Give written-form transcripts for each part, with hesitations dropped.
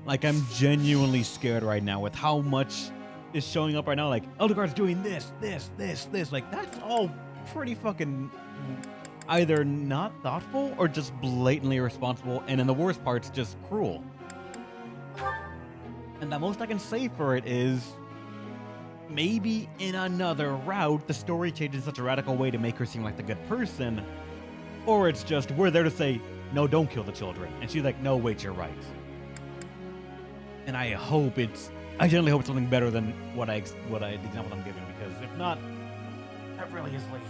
Like, I'm genuinely scared right now with how much is showing up right now. Like, Eldegar's doing this. Like, that's all pretty fucking either not thoughtful or just blatantly irresponsible, and in the worst parts, just cruel. And the most I can say for it is maybe in another route, the story changes in such a radical way to make her seem like the good person, or it's just we're there to say, no, don't kill the children. And she's like, no, wait, you're right. And I generally hope it's something better than the example I'm giving, because if not, that really is lazy.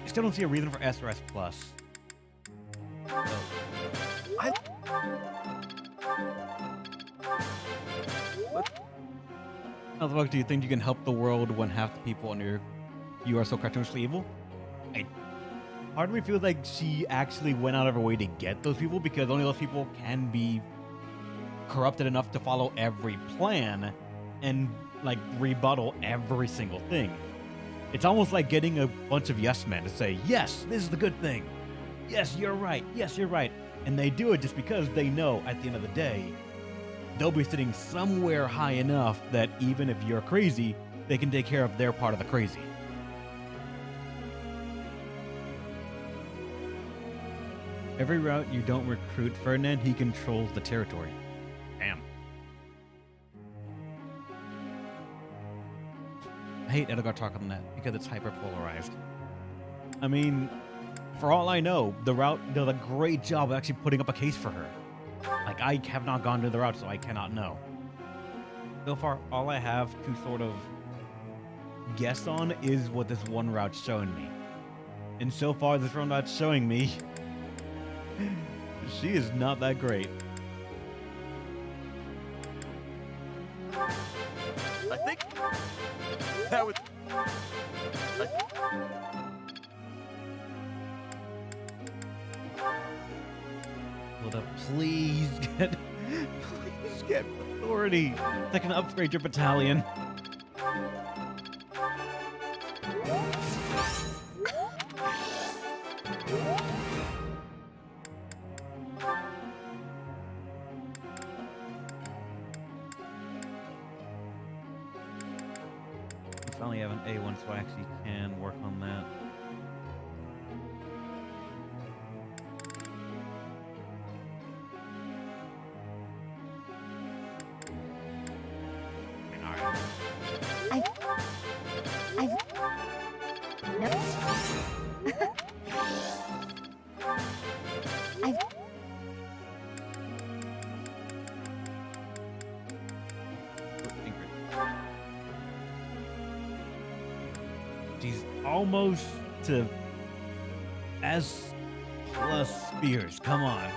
I still don't see a reason for S or S+. How the fuck do you think you can help the world when half the people under you are so cartoonishly evil? Part of me feels like she actually went out of her way to get those people, because only those people can be corrupted enough to follow every plan and like rebuttal every single thing. It's almost like getting a bunch of yes men to say, yes, this is the good thing. Yes, you're right. Yes, you're right. And they do it just because they know at the end of the day, they'll be sitting somewhere high enough that even if you're crazy, they can take care of their part of the crazy. Every route you don't recruit Ferdinand, he controls the territory. Damn. I hate Edgar talk on that because it's hyper-polarized. I mean, for all I know, the route does a great job of actually putting up a case for her. Like, I have not gone to the route, so I cannot know. So far, all I have to sort of guess on is what this one route's showing me. And so far, this one route's showing me she is not that great. I think that would. Hilda, please get authority that can upgrade your battalion. I finally have an A1, so I actually can work on that. She's almost to S plus spears. Come on.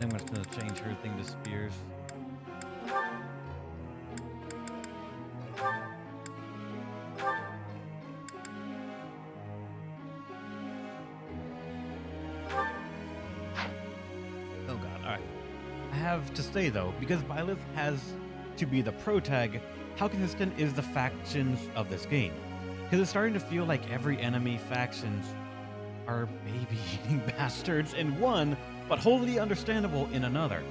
I'm just gonna change her thing to spears. Oh god, alright. I have to say though, because Byleth has to be the protag, how consistent is the factions of this game? Because it's starting to feel like every enemy factions are baby-eating bastards in one, but wholly understandable in another.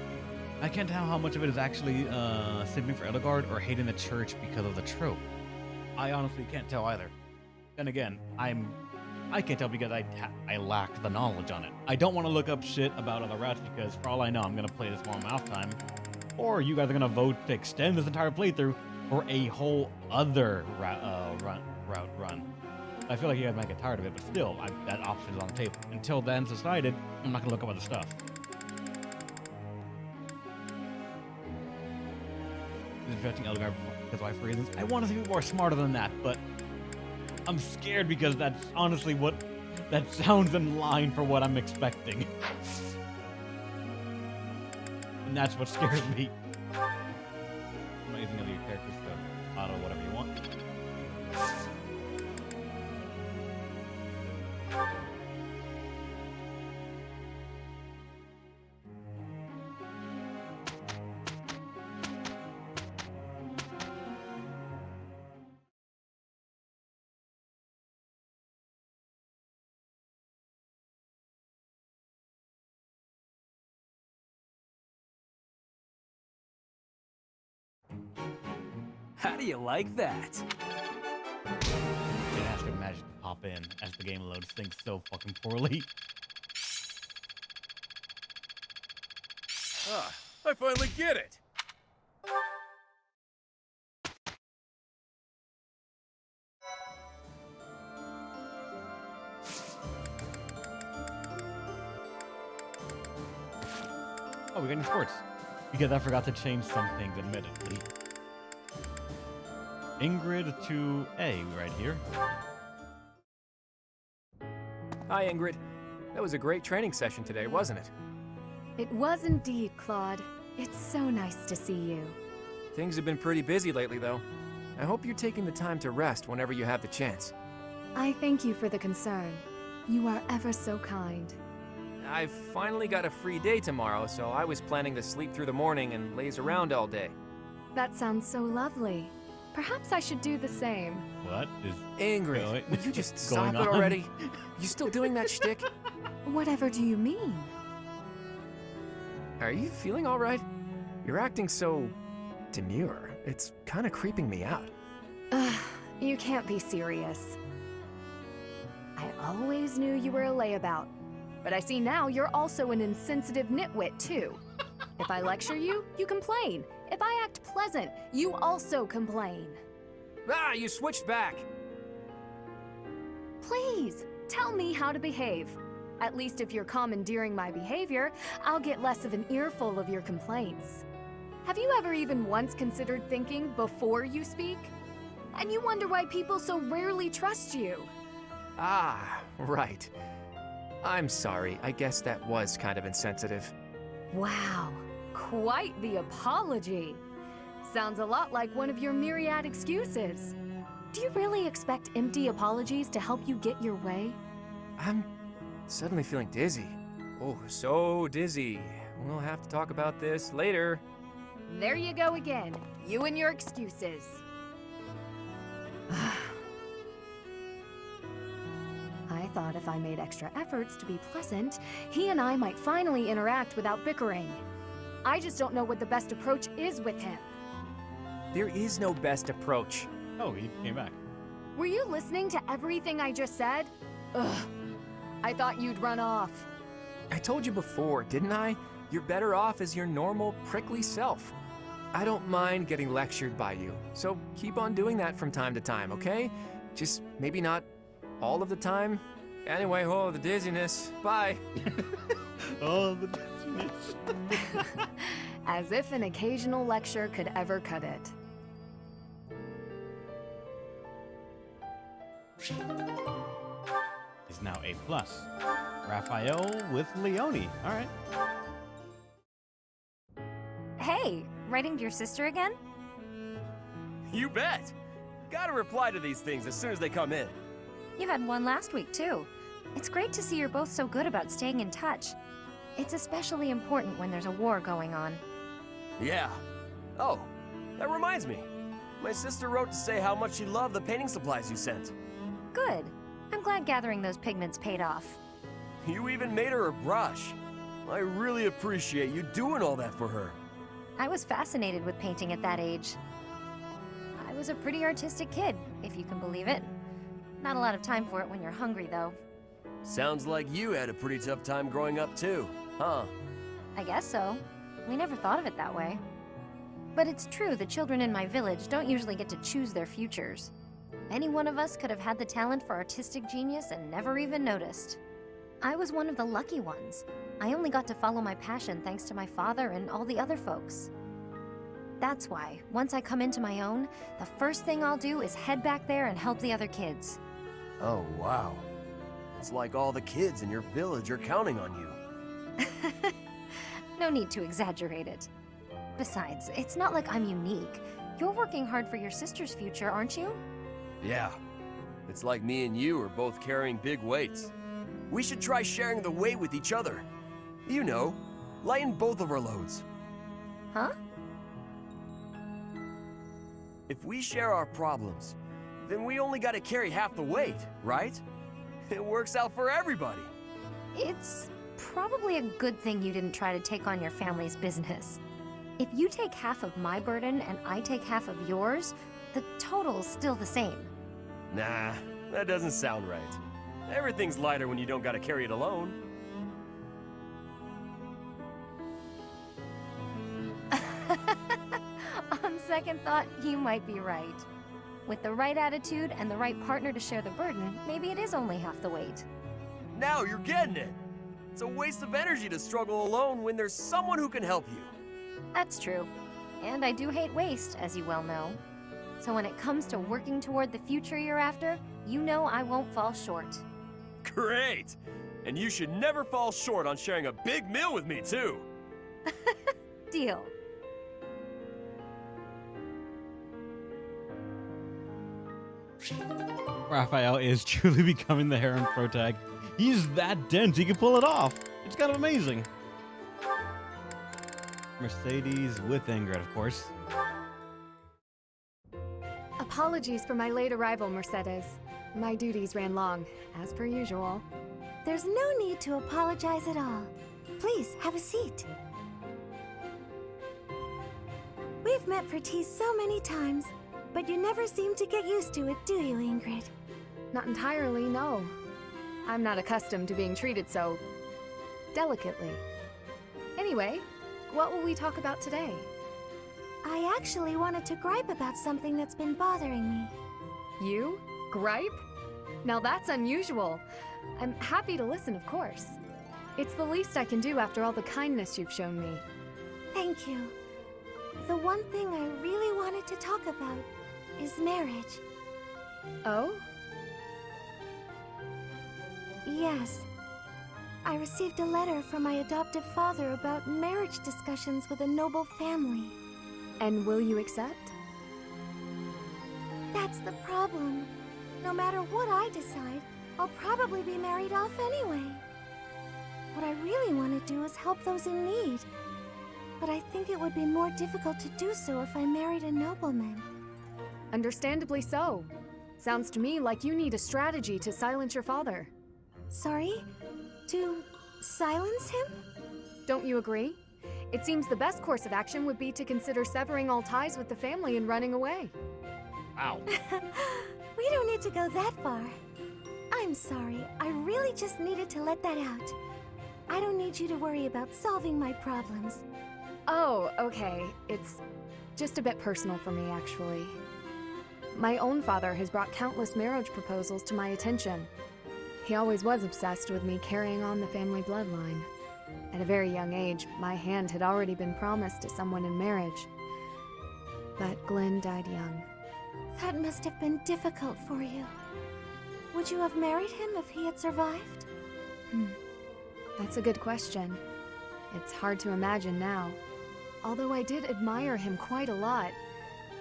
I can't tell how much of it is actually simping for Edelgard or hating the church because of the trope. I honestly can't tell either. Then again, I can't tell because I lack the knowledge on it. I don't want to look up shit about other routes because for all I know, I'm going to play this more mouth time. Or you guys are going to vote to extend this entire playthrough for a whole other run. I feel like you guys might get tired of it, but still, that option is on the table. Until then, it's decided, I'm not going to look up other stuff. Rejecting Edelgard because why for reasons. I want to see people more smarter than that, but I'm scared because that's honestly that sounds in line for what I'm expecting. And that's what scares me. I'm not using any of your characters to auto whatever you want. How do you like that? It has to magic to pop in as the game loads things so fucking poorly. Ah, I finally get it. Oh, we got new sports. Because I forgot to change some things, admittedly. Ingrid to A right here. Hi, Ingrid. That was a great training session today, wasn't it? It was indeed, Claude. It's so nice to see you. Things have been pretty busy lately, though. I hope you're taking the time to rest whenever you have the chance. I thank you for the concern. You are ever so kind. I've finally got a free day tomorrow, so I was planning to sleep through the morning and laze around all day. That sounds so lovely. Perhaps I should do the same. What is Ingrid, going- will you just going stop it on? already? You still doing that shtick? Whatever do you mean? Are you feeling all right? You're acting so demure. It's kind of creeping me out. Ugh, you can't be serious. I always knew you were a layabout, but I see now you're also an insensitive nitwit, too. If I lecture you, you complain. If I act pleasant, you also complain. Ah, you switched back. Please, tell me how to behave. At least if you're commandeering my behavior, I'll get less of an earful of your complaints. Have you ever even once considered thinking before you speak? And you wonder why people so rarely trust you. Ah, right. I'm sorry. I guess that was kind of insensitive. Wow, quite the apology. Sounds a lot like one of your myriad excuses. Do you really expect empty apologies to help you get your way? I'm suddenly feeling dizzy. Oh, so dizzy. We'll have to talk about this later. There you go again, you and your excuses. I thought if I made extra efforts to be pleasant, he and I might finally interact without bickering. I just don't know what the best approach is with him. There is no best approach. Oh, he came back. Were you listening to everything I just said? Ugh. I thought you'd run off. I told you before, didn't I? You're better off as your normal, prickly self. I don't mind getting lectured by you, so keep on doing that from time to time, okay? Just maybe not all of the time. Anyway, oh, the dizziness. Bye. Oh, the dizziness. As if an occasional lecture could ever cut it. Is now A+. Raphael with Leone. All right. Hey, writing to your sister again? You bet. Gotta reply to these things as soon as they come in. You had one last week, too. It's great to see you're both so good about staying in touch. It's especially important when there's a war going on. Yeah. Oh, that reminds me. My sister wrote to say how much she loved the painting supplies you sent. Good. I'm glad gathering those pigments paid off. You even made her a brush. I really appreciate you doing all that for her. I was fascinated with painting at that age. I was a pretty artistic kid, if you can believe it. Not a lot of time for it when you're hungry, though. Sounds like you had a pretty tough time growing up too, huh? I guess so. We never thought of it that way. But it's true the children in my village don't usually get to choose their futures. Any one of us could have had the talent for artistic genius and never even noticed. I was one of the lucky ones. I only got to follow my passion thanks to my father and all the other folks. That's why, once I come into my own, the first thing I'll do is head back there and help the other kids. Oh, wow. It's like all the kids in your village are counting on you. No need to exaggerate it. Besides, it's not like I'm unique. You're working hard for your sister's future, aren't you? Yeah. It's like me and you are both carrying big weights. We should try sharing the weight with each other. You know, lighten both of our loads. Huh? If we share our problems, then we only gotta carry half the weight, right? It works out for everybody. It's probably a good thing you didn't try to take on your family's business. If you take half of my burden and I take half of yours, the total's still the same. Nah, that doesn't sound right. Everything's lighter when you don't gotta carry it alone. On second thought, you might be right. With the right attitude and the right partner to share the burden, maybe it is only half the weight. Now you're getting it. It's a waste of energy to struggle alone when there's someone who can help you. That's true. And I do hate waste, as you well know. So when it comes to working toward the future you're after, you know I won't fall short. Great! And you should never fall short on sharing a big meal with me, too. Deal. Raphael is truly becoming the harem protag. He's that dense, he can pull it off. It's kind of amazing. Mercedes with Ingrid, of course. Apologies for my late arrival, Mercedes. My duties ran long, as per usual. There's no need to apologize at all. Please, have a seat. We've met for tea so many times, but you never seem to get used to it, do you, Ingrid? Not entirely, no. I'm not accustomed to being treated so delicately. Anyway, what will we talk about today? I actually wanted to gripe about something that's been bothering me. You? Gripe? Now that's unusual. I'm happy to listen, of course. It's the least I can do after all the kindness you've shown me. Thank you. The one thing I really wanted to talk about is marriage. Oh? Yes. I received a letter from my adoptive father about marriage discussions with a noble family. And will you accept? That's the problem. No matter what I decide, I'll probably be married off anyway. What I really want to do is help those in need. But I think it would be more difficult to do so if I married a nobleman. Understandably so. Sounds to me like you need a strategy to silence your father. Sorry? To silence him? Don't you agree? It seems the best course of action would be to consider severing all ties with the family and running away. Ow. We don't need to go that far. I'm sorry, I really just needed to let that out. I don't need you to worry about solving my problems. Oh, okay. It's just a bit personal for me, actually. My own father has brought countless marriage proposals to my attention. He always was obsessed with me carrying on the family bloodline. At a very young age, my hand had already been promised to someone in marriage. But Glenn died young. That must have been difficult for you. Would you have married him if he had survived? That's a good question. It's hard to imagine now. Although I did admire him quite a lot.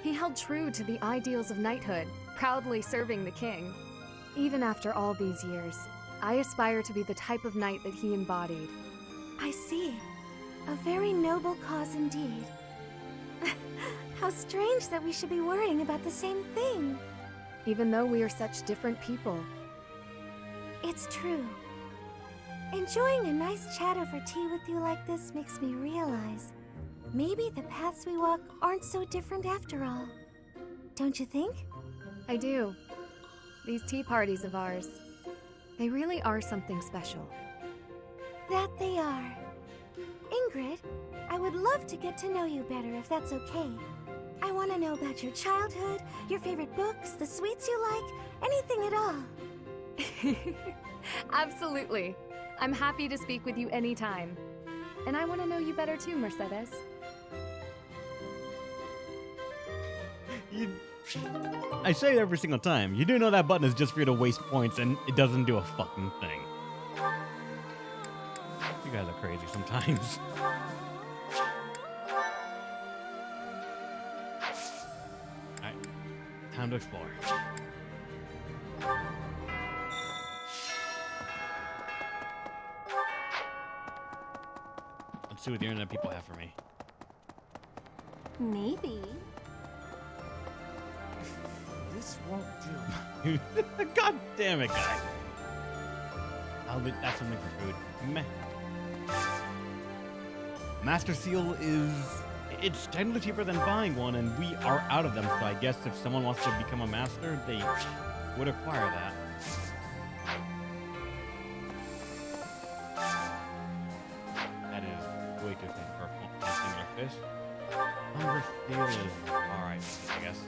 He held true to the ideals of knighthood, proudly serving the king. Even after all these years, I aspire to be the type of knight that he embodied. I see. A very noble cause indeed. How strange that we should be worrying about the same thing. Even though we are such different people. It's true. Enjoying a nice chat over tea with you like this makes me realize maybe the paths we walk aren't so different after all. Don't you think? I do. These tea parties of ours, they really are something special. That they are. Ingrid, I would love to get to know you better if that's okay. I want to know about your childhood, your favorite books, the sweets you like, anything at all. Absolutely. I'm happy to speak with you anytime. And I want to know you better too, Mercedes. I say it every single time. You do know that button is just for you to waste points and it doesn't do a fucking thing. You guys are crazy sometimes. Alright, time to explore. see what the internet people have for me. Maybe. This won't do. God damn it, guy. That's something for food. Meh. Master Seal it's technically cheaper than buying one, and we are out of them, so I guess if someone wants to become a master, they would acquire that. That is way too thin for a singular fish. Number Seal is alright, I guess.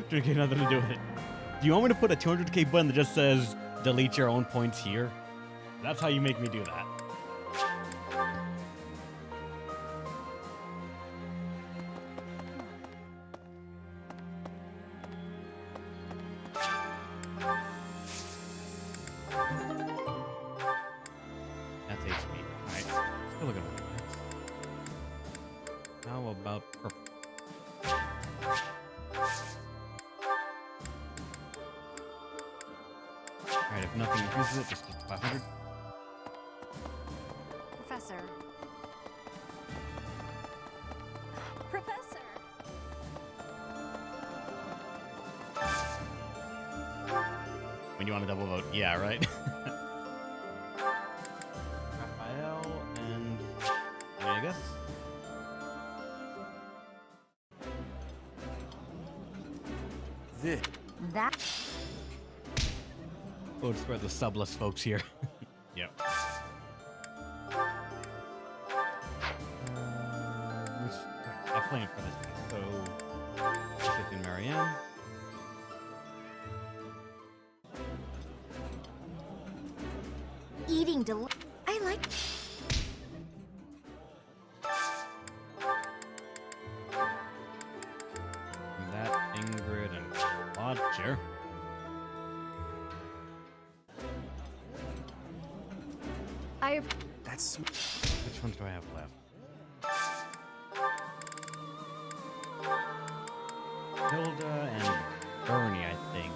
Drinking nothing to do with it. Do you want me to put a 200k button that just says delete your own points here? That's how you make me do that. That's HP. Alright. Still looking at that. How about purple? Alright, if nothing increases it, just 500. Professor. Professor! When you want to double vote, yeah, right? Raphael and I guess. This. That Oh, it's for the subless folks here. Yep. I'm playing for this piece, so this is Marianne. Eating I like. That Ingrid and Roger. That's Which ones do I have left? Hilda and Bernie, I think.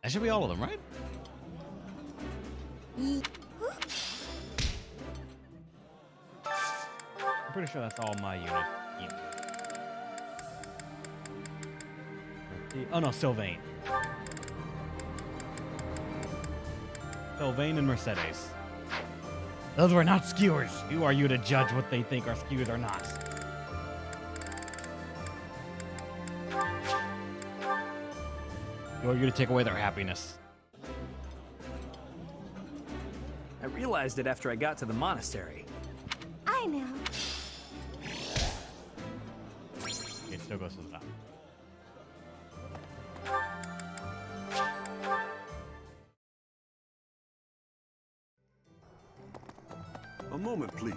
That should be all of them, right? I'm pretty sure that's all my unit. Oh no, Sylvain. Sylvain and Mercedes. Those were not skewers. Who are you to judge what they think are skewers or not? Who are you to take away their happiness? I realized it after I got to the monastery. I know. It still goes to the top. A moment, please.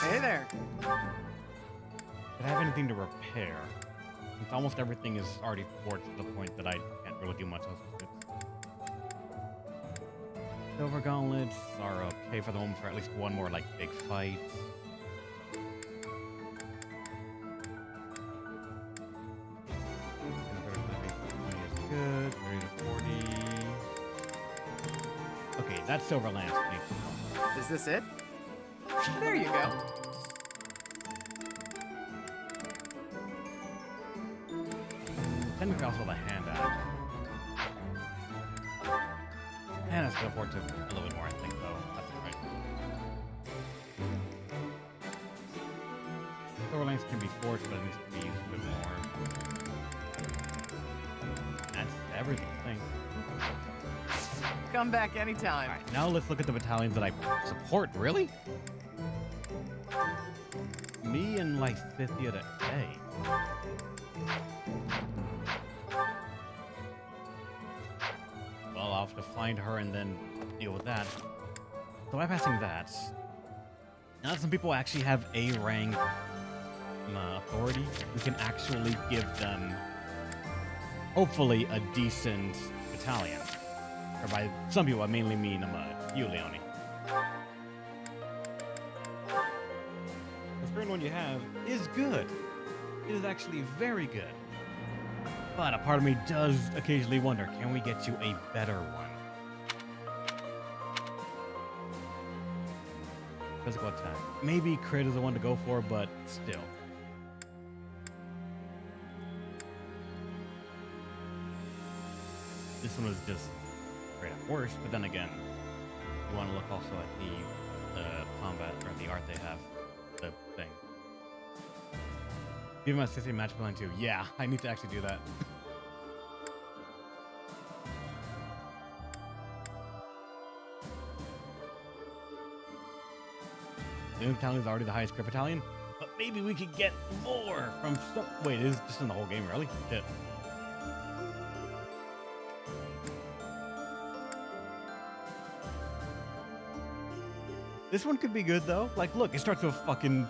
Hey there. Did I have anything to repair? Since almost everything is already forged to the point that I can't really do much else with it. Silver gauntlets are okay for the moment for at least one more, like, big fight. Is good. 30 to 40. Okay, that's Silver Lance. Is this it? There you go. Technically also the hand out. And it's gonna afford to a little bit more, I think, though. That's right. Silver Lance can be forged, but it needs to be used a bit more. That's everything, I think. Come back anytime. Alright, now let's look at the battalions that I support. Really? Me and Lysithia to A. Well, I'll have to find her and then deal with that. So bypassing that, now that some people actually have A rank authority, we can actually give them, hopefully, a decent battalion. Or by some people, I mainly mean you, Leonie. The current one you have is good. It is actually very good. But a part of me does occasionally wonder, can we get you a better one? physical attack. Maybe crit is the one to go for, but still. This one was just straight up worse, but then again, you want to look also at the combat or the art they have, the thing. Give him a 60 match plan too. Yeah, I need to actually do that. The battalion is already the highest crit battalion, but maybe we could get more from some. Wait, it is just in the whole game, really? Shit. This one could be good though. Like, look, it starts with fucking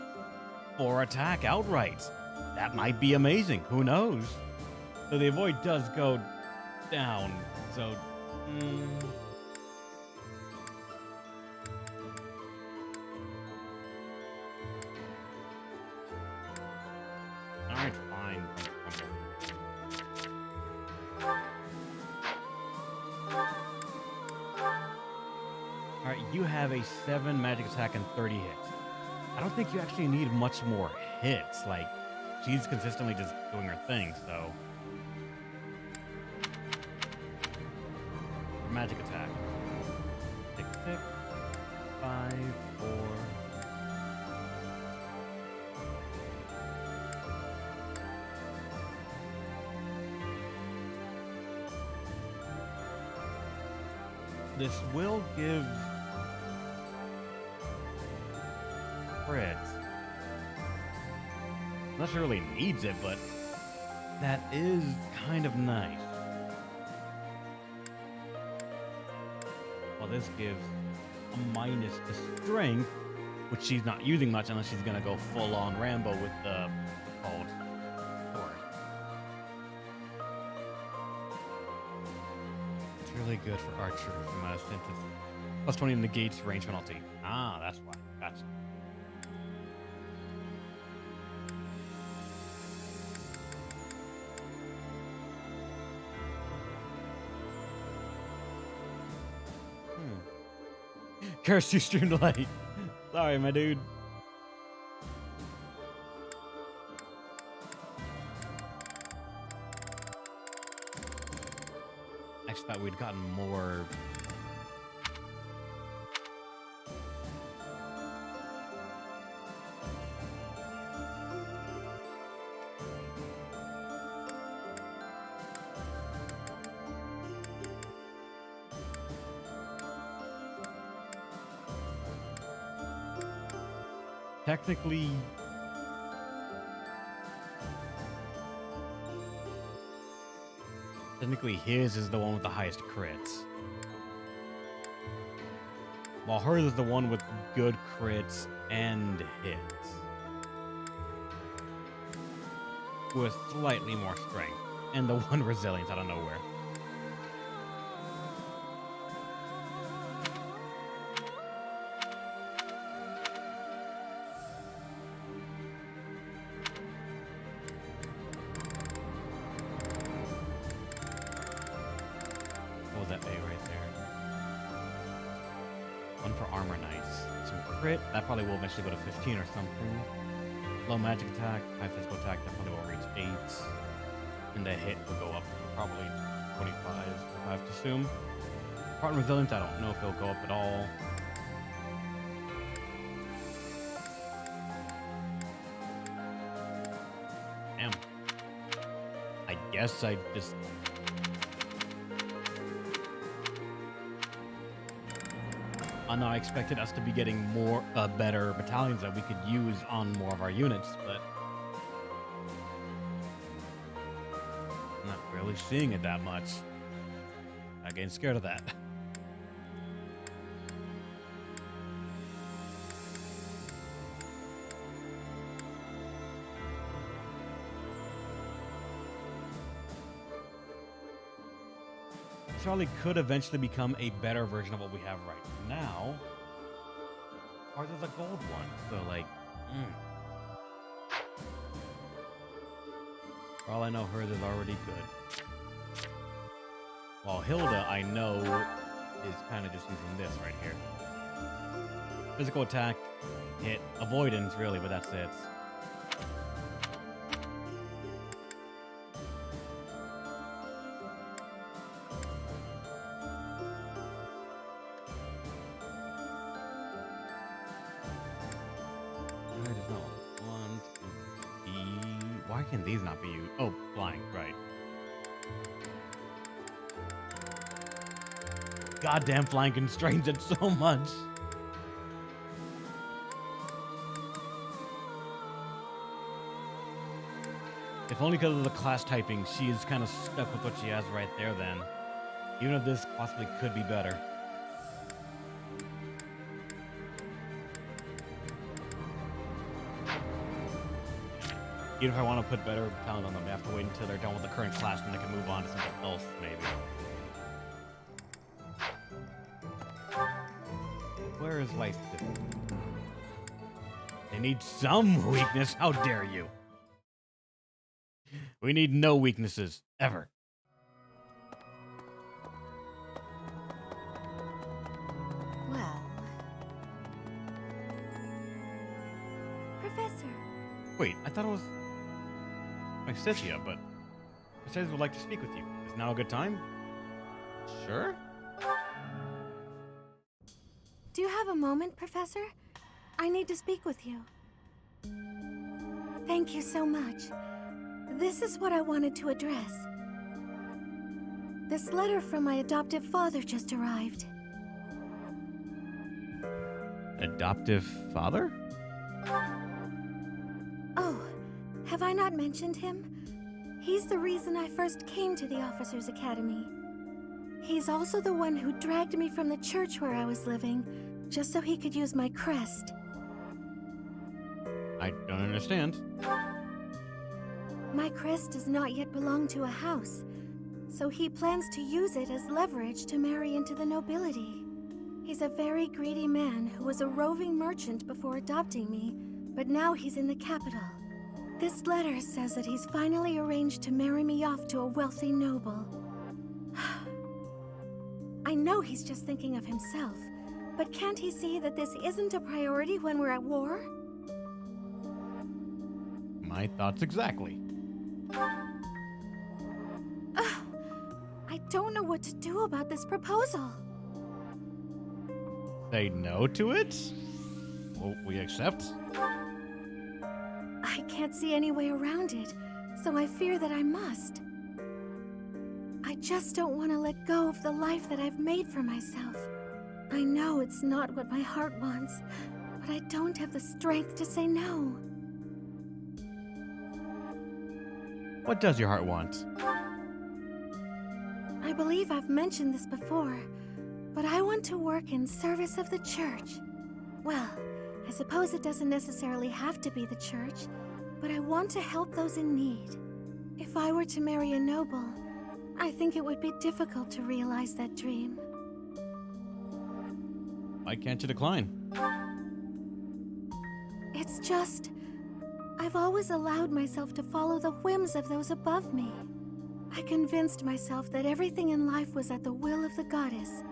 4 attack outright. That might be amazing. Who knows? So the avoid does go down. So, all right, fine. All right, you have a 7 magic attack and 30 hits. I don't think you actually need much more hits. Like, she's consistently just doing her thing, so. Magic attack. Tick, tick. 5, 4. This will give crits. Not sure really needs it, but that is kind of nice. Well, this gives a minus to strength, which she's not using much unless she's gonna go full on Rambo with the called sword. It's really good for archers from a synthesis. Plus 20 negates range penalty. Ah, that's why. Gotcha. Curse you streamed late. Sorry, my dude. Actually thought we'd gotten more. Technically his is the one with the highest crits. While hers is the one with good crits and hits. With slightly more strength. And the one resilience out of nowhere. That A right there. One for armor knights. Some crit. That probably will eventually go to 15 or something. Low magic attack. High physical attack. That probably will reach 8. And the hit will go up to probably 25, I have to assume. Part resilience, I don't know if it'll go up at all. Damn. I guess I just... I know I expected us to be getting more better battalions that we could use on more of our units, but I'm not really seeing it that much. I'm getting scared of that. Charlie could eventually become a better version of what we have right now. Or there's a gold one. So, like, For all I know, hers is already good. While Hilda, I know, is kind of just using this right here. Physical attack, hit, avoidance, really, but that's it. Why can these not be used? Oh, flying, right. Goddamn flying constrains it so much. If only because of the class typing, she is kind of stuck with what she has right there then. Even if this possibly could be better. Even if I want to put better talent on them, they have to wait until they're done with the current class and they can move on to something else, maybe. Where is Life? They need some weakness. How dare you? We need no weaknesses, ever. Well... Professor. Wait, I thought it was Cynthia, but it says would like to speak with you. Is now a good time? Sure. Do you have a moment, Professor? I need to speak with you. Thank you so much. This is what I wanted to address. This letter from my adoptive father just arrived. Adoptive father? Oh, have I not mentioned him? He's the reason I first came to the Officers' Academy. He's also the one who dragged me from the church where I was living, just so he could use my crest. I don't understand. My crest does not yet belong to a house, so he plans to use it as leverage to marry into the nobility. He's a very greedy man who was a roving merchant before adopting me, but now he's in the capital. This letter says that he's finally arranged to marry me off to a wealthy noble. I know he's just thinking of himself, but can't he see that this isn't a priority when we're at war? My thoughts exactly. I don't know what to do about this proposal. Say no to it? Well, we accept? I can't see any way around it, so I fear that I must. I just don't want to let go of the life that I've made for myself. I know it's not what my heart wants, but I don't have the strength to say no. What does your heart want? I believe I've mentioned this before, but I want to work in service of the church. Well, I suppose it doesn't necessarily have to be the church, but I want to help those in need. If I were to marry a noble, I think it would be difficult to realize that dream. Why can't you decline? It's just... I've always allowed myself to follow the whims of those above me. I convinced myself that everything in life was at the will of the goddess.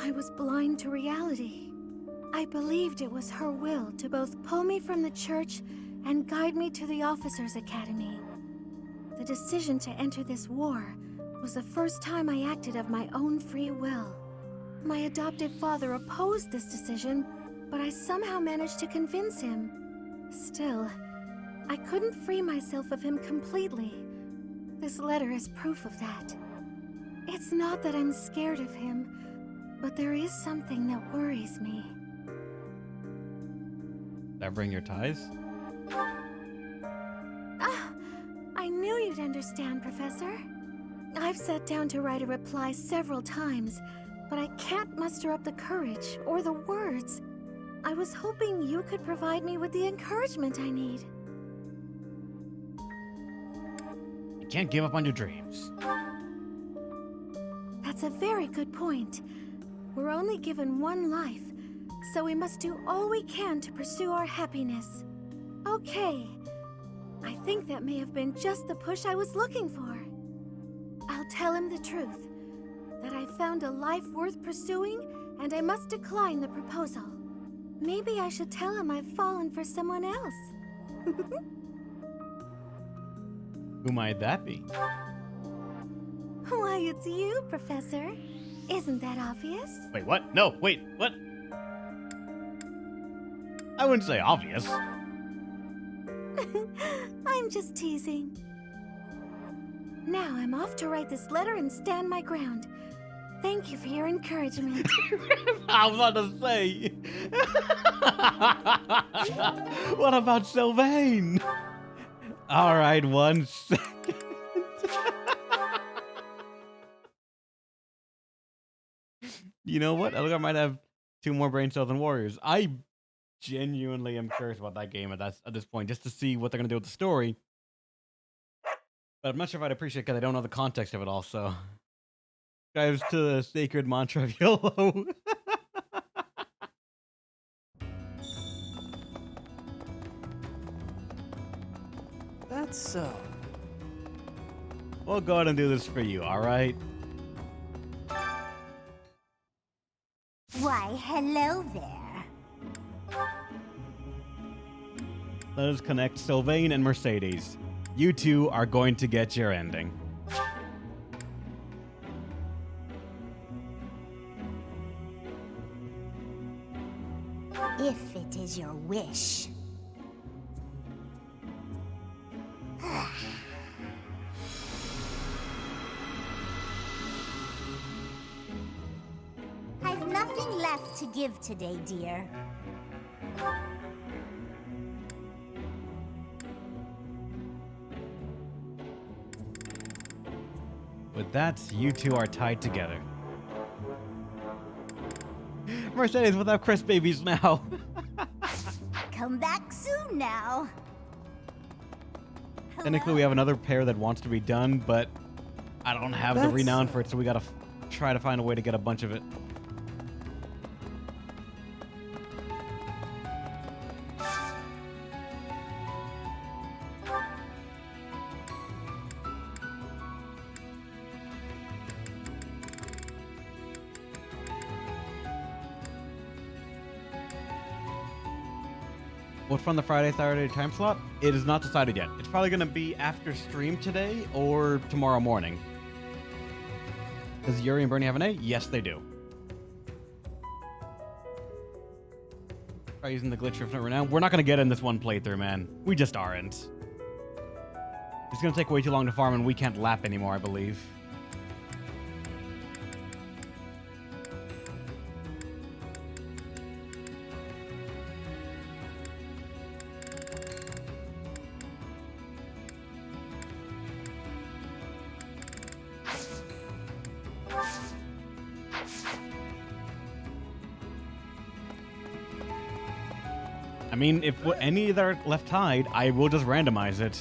I was blind to reality. I believed it was her will to both pull me from the church and guide me to the Officers' Academy. The decision to enter this war was the first time I acted of my own free will. My adoptive father opposed this decision, but I somehow managed to convince him. Still, I couldn't free myself of him completely. This letter is proof of that. It's not that I'm scared of him, but there is something that worries me. Severing your ties? I knew you'd understand, Professor. I've sat down to write a reply several times, but I can't muster up the courage or the words. I was hoping you could provide me with the encouragement I need. You can't give up on your dreams. That's a very good point. We're only given one life, so we must do all we can to pursue our happiness. Okay. I think that may have been just the push I was looking for. I'll tell him the truth. That I found a life worth pursuing, and I must decline the proposal. Maybe I should tell him I've fallen for someone else. Who might that be? Why, it's you, Professor. Isn't that obvious? Wait, what? No, wait, what? I wouldn't say obvious. I'm just teasing. Now I'm off to write this letter and stand my ground. Thank you for your encouragement. I was about to say. What about Sylvain? All right, 1 second. You know what? I think I might have 2 more brain cells than Warriors. I genuinely am curious about that game at this point, just to see what they're gonna do with the story. But I'm not sure if I'd appreciate it because I don't know the context of it all. So, guys, to the sacred mantra of YOLO. That's so. We'll go ahead and do this for you. All right. Why, hello there. Let us connect Sylvain and Mercedes. You two are going to get your ending. If it is your wish. I've nothing left to give today, dear. With that, you two are tied together. Mercedes without Chris babies now. Come back soon now. Technically, we have another pair that wants to be done, but I don't have the That's- renown for it, so we gotta try to find a way to get a bunch of it. What's from the Friday, Saturday time slot? It is not decided yet. It's probably going to be after stream today or tomorrow morning. Does Yuri and Bernie have an A? Yes, they do. Try using the glitch for right now. We're not going to get in this one playthrough, man. We just aren't. It's going to take way too long to farm, and we can't lap anymore, I believe. I mean, if any that are left tied, I will just randomize it.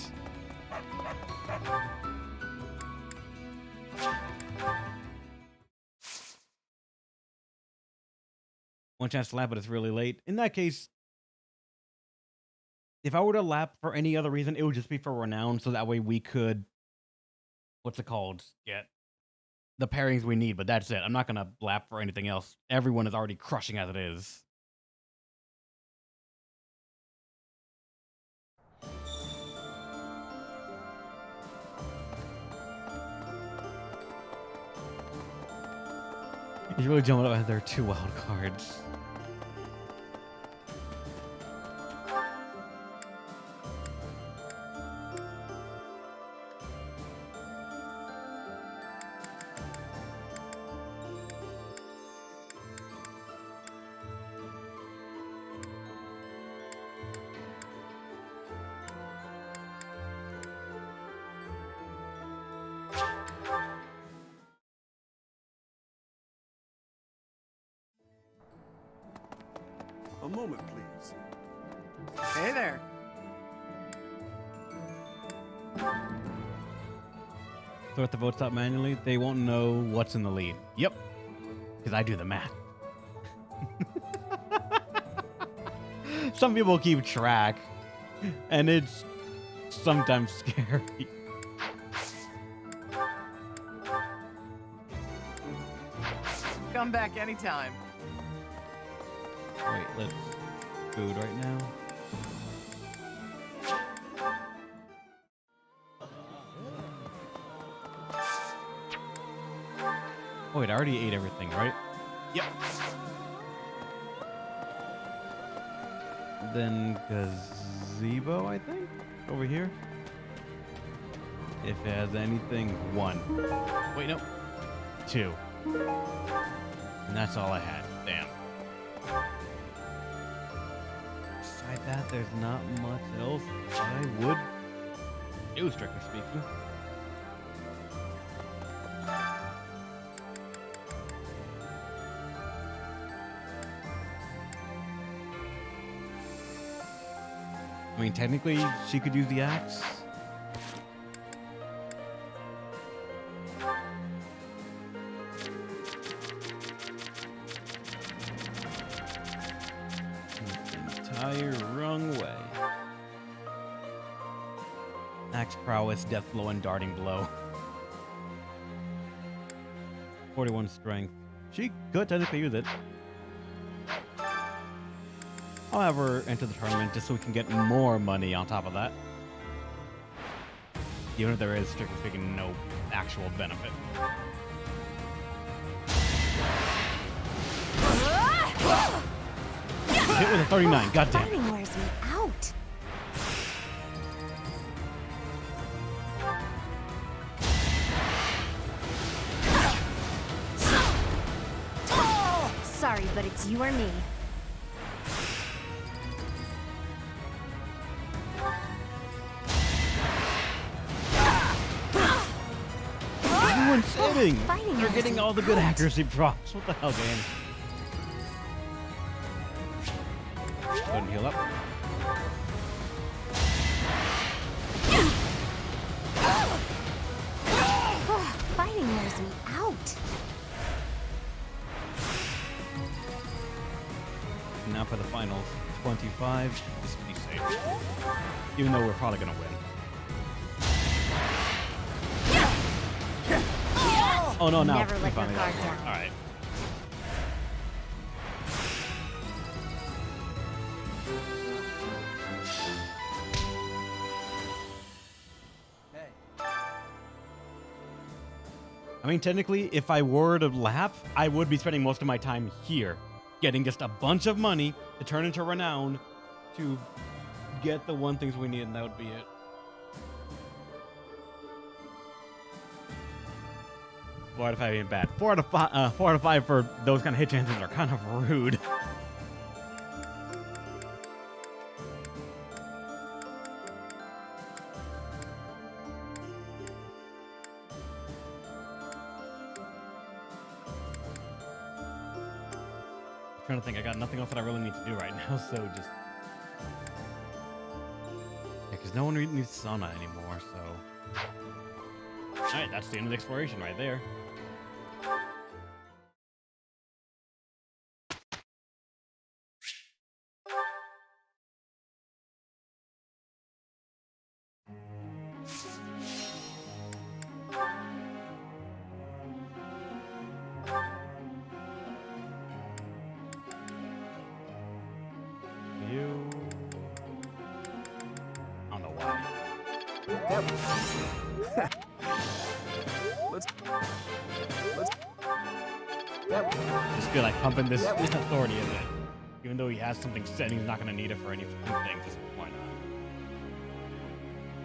One chance to lap, but it's really late. In that case, if I were to lap for any other reason, it would just be for renown, so that way we could, what's it called? Get the pairings we need, but that's it. I'm not going to lap for anything else. Everyone is already crushing as it is. He's really jumping up. There are 2 wild cards. A moment, please. Hey there. Sort the votes out manually. They won't know what's in the lead. Yep. Because I do the math. Some people keep track. And it's sometimes scary. Come back anytime. Wait, let's food right now. Oh wait, I already ate everything, right? Yep. Then gazebo, I think? Over here. If it has anything, 1. Wait, no. 2. And that's all I had. Damn. Besides that, there's not much else I would do, strictly speaking. I mean, technically, she could use the axe. Entire wrong way. Axe prowess, death blow, and darting blow. 41 strength. She could technically use it. I'll have her enter the tournament just so we can get more money on top of that. Even if there is, strictly speaking, no actual benefit. Hit with a 39, goddamn. Fighting wears me out. Sorry, but it's you or me. Everyone's sitting. Fighting They're wears getting me all the good out. accuracy props. What the hell, game? Go ahead and heal up. Fighting wears me out. And now for the finals. 25. Just to be safe. Even though we're probably gonna win. Oh no, no. Never let your guard down. Alright. I mean, technically, if I were to lap, I would be spending most of my time here, getting just a bunch of money to turn into renown to get the one things we need, and that would be it. 4 out of 5 ain't bad. 4 out of 5 for those kind of hit chances are kind of rude. Trying to think, I got nothing else that I really need to do right now, so just... Yeah, because no one really needs sauna anymore, so... Alright, that's the end of the exploration right there. You... I don't know why. Let's I just feel like pumping this authority in it. Even though he has something set, he's not going to need it for anything. Just why not?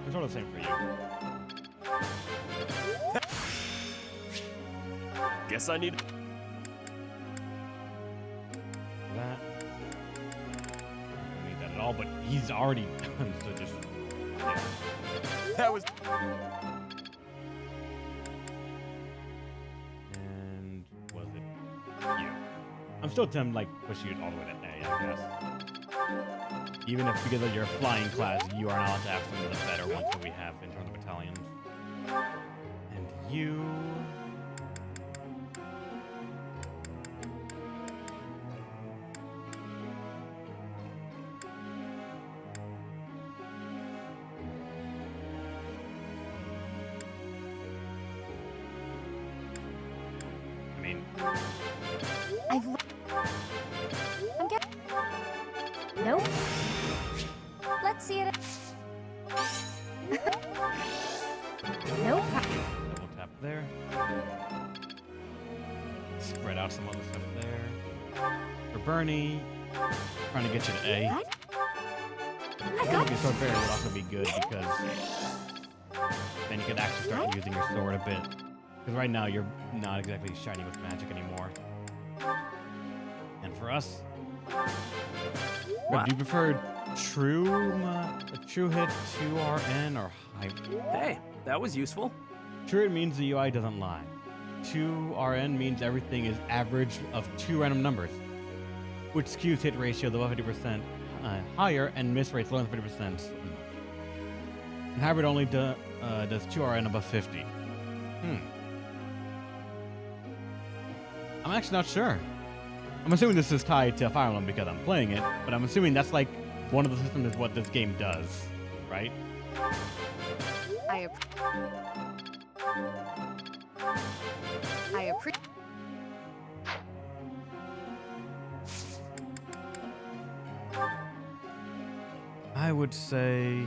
It's sort of the same for you. Guess I need. That. Don't need that at all, but he's already done, so just... Yeah. That was. And was it you? I'm still tempted, like, push you all the way to A, I guess. Even if because of your flying class, you are not allowed to have some of the better ones that we have in terms of battalions. And you... I mean... I'm getting... Nope. Let's see it. Nope. Double tap there. Spread out some other stuff there. For Bernie, trying to get you to A. I Maybe got Sword Fairy would also be good because then you could actually start using your sword a bit. Because right now you're not exactly shining with magic anymore. And for us, Wow. do you prefer true hit 2RN or hybrid? Hey, that was useful. True hit means the UI doesn't lie. 2RN means everything is average of 2 random numbers, which skews hit ratio above 50% higher and miss rates lower than 50%. And hybrid only does 2RN above 50. I'm actually not sure. I'm assuming this is tied to Fire Emblem because I'm playing it, but I'm assuming that's like one of the systems is what this game does, right? I appreciate. I would say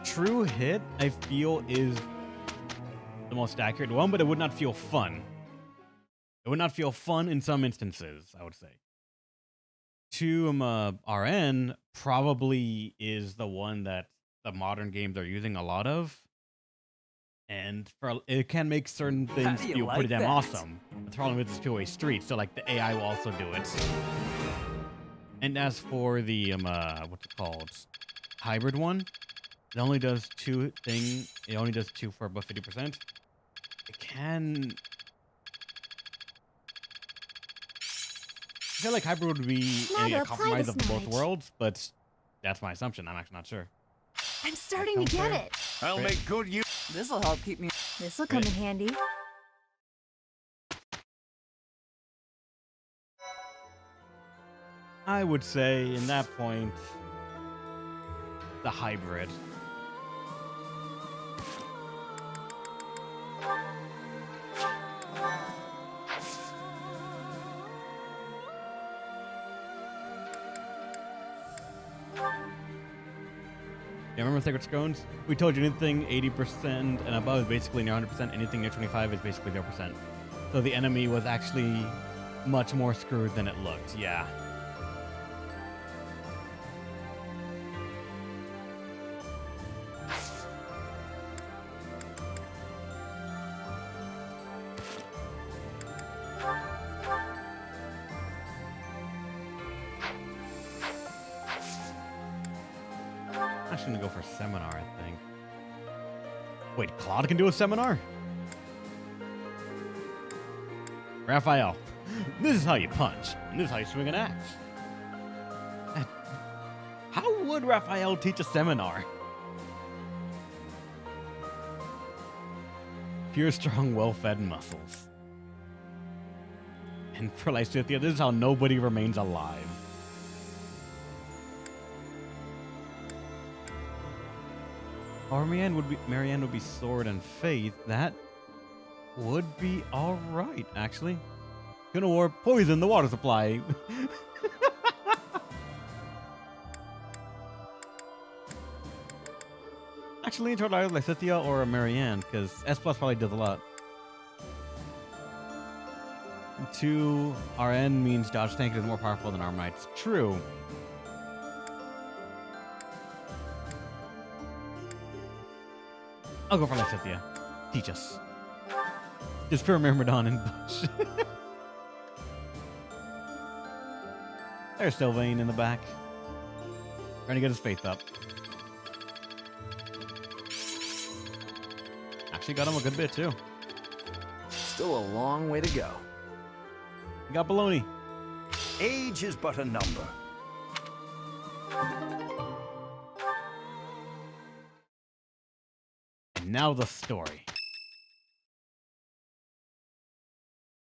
true hit, I feel, is the most accurate one, but it would not feel fun. It would not feel fun in some instances, I would say. 2RN probably is the one that the modern games are using a lot of. And it can make certain things do you feel like pretty damn that? awesome. The problem with it's a two-way street, so like the AI will also do it. And as for the what's it called, hybrid one, it only does two for above 50%. It can. I feel like hybrid would be Now to a apply compromise this of both knowledge. worlds, but that's my assumption. I'm actually not sure. I'm starting to get it. I'll Great. make good use. This'll help keep me. This'll come in Great. handy. I would say in that point, the hybrid. Yeah, remember Sacred Scones? We told you anything 80% and above is basically near 100%. Anything near 25 is basically 0%. So the enemy was actually much more screwed than it looked. Yeah. I'm just gonna go for seminar, I think. Wait, Claude can do a seminar? Raphael, this is how you punch, and this is how you swing an axe. How would Raphael teach a seminar? Pure, strong, well-fed muscles. And for Lysithea, this is how nobody remains alive. Or Marianne would be sword and faith. That would be all right, actually. Gonna warp poison the water supply. Actually, intro either Lysithea or a Marianne, because S plus probably does a lot. 2 RN means dodge tank is more powerful than Arm Knight's. True. I'll go for Lysithea. Teach us. Just for Myrmidon and Bush. There's Sylvain in the back. Trying to get his faith up. Actually got him a good bit too. Still a long way to go. He got baloney. Age is but a number. And now the story.